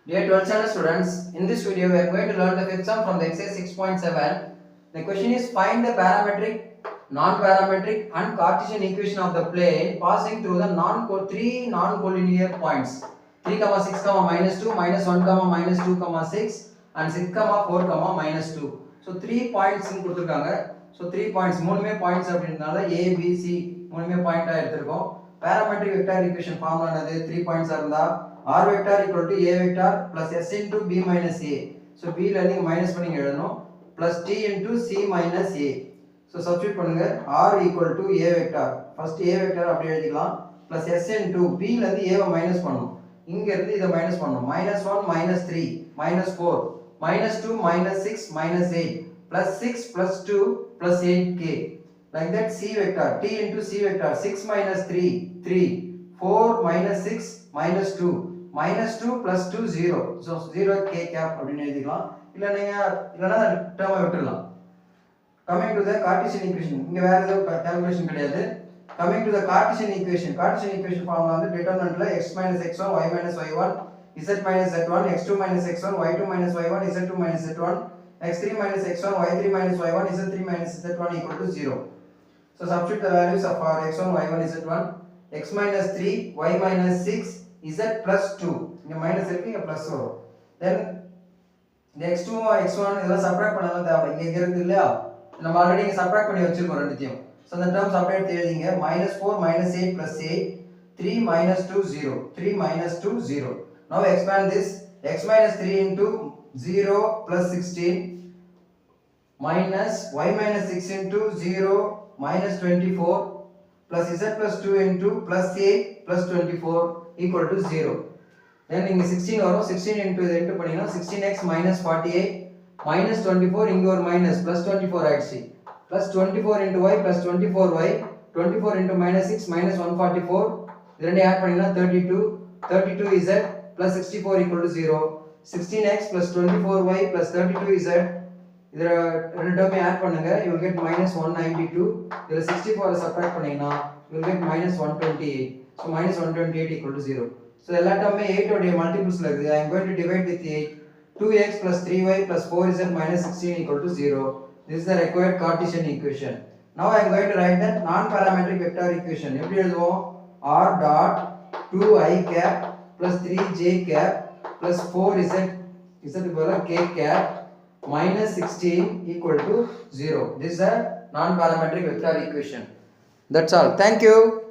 Dear 12th standard students, in this video we are going to learn the fifth sum from the exercise 6.7. The question is find the parametric, non-parametric and Cartesian equation of the plane passing through the three non-collinear points 3, 6, minus 2, minus 1, minus 2, 6 and 6, 4, minus 2. So 3 points கொடுத்திருக்காங்க. So 3 points மூணுமே points அப்படின்றனால A, B, C மூணுமே point எடுத்திருக்கோம். Parametric vector equation formula என்னது 3 points இருந்தா r vector equal to a vector plus s into b minus a. So b ல நீங்க minus பண்ணி எழுதணும் plus t into c minus a. So substitute பண்ணுங்க r equal to a vector. First a vector அப்படியே எழுதிக்கலாம் plus s into b ல இருந்து a why minus பண்ணனும். இங்க இருந்து இத மைனஸ் பண்ணனும். -1 -3 -4 -2 -6 -8 plus 6 plus 2 plus 8k. Like that c vector t into c vector 6 minus 3 3 4 minus 6 minus 2 minus 2 plus 2 0. So 0 k cap அப்படினு எழுதிக்கலாம். இல்லனா டேர்மை விட்டுறலாம். Coming to the Cartesian equation, இங்க வேற ஏதோ calculation கிடையாது. Coming to the Cartesian equation formula வந்து determinantல x minus x1 y minus y1 z minus z1 x2 minus x1 y2 minus y1 z2 minus z1 x3 minus x1 y3 minus y1 z3 minus z1 equal to 0. So substitute the values of our x1 y1 z1 x minus 3 y minus 6 z plus 2. இங்க minus இருக்கு இங்க plus வரும். then இந்த x2 x1 இதெல்லாம் subtract பண்ணலாம் தேவை. இங்க இருக்கு இல்லையா, நம்ம ஆல்ரெடி இங்க சப்ட்ராக்ட் பண்ணி வச்சிருக்கோம் ரெண்டுத்தையும். சோ அந்த டேர்ம்ஸ் அப்படியே எடுத்து எழுதிங்க. -4 -8 plus 8 3 minus 2 0 3 minus 2 0. Now expand this x minus 3 into 0 plus 16 minus y minus 6 into 0 minus 24 plus z plus 2 into plus 8 plus 24 equal to 0. Then இங்க 16 வரும். 16 into இத இன்டு பண்ணீங்கன்னா 16x minus 48 minus 24 இங்க ஒரு minus plus 24 ஆயிடுச்சு. plus 24 into y plus 24y 24 into minus 6 minus 144 இது ரெண்டையும் add பண்ணீங்கன்னா 32 32z plus 64 equal to 0. 16x plus 24y plus 32z இத ரெண்டு டேர்மை ஆட் பண்ணுங்க. you will get minus 192. இதுல 64 சப்ட்ராக்ட் பண்ணீங்கன்னா you will get minus 128. so minus 128 equal to 0. so எல்லா டேர்மே 8 உடைய மல்டிபிள்ஸ்ல இருக்கு. I am going to divide with 8. 2x plus 3y plus 4z minus 16 equal to 0. This is the required Cartesian equation. Now I am going to write the non-parametric vector equation. எப்படி எழுதுவோம்? r dot 2i cap plus 3j cap plus 4z equal to k cap minus 16 equal to 0. This is a non-parametric vector equation. That's all. Thank you.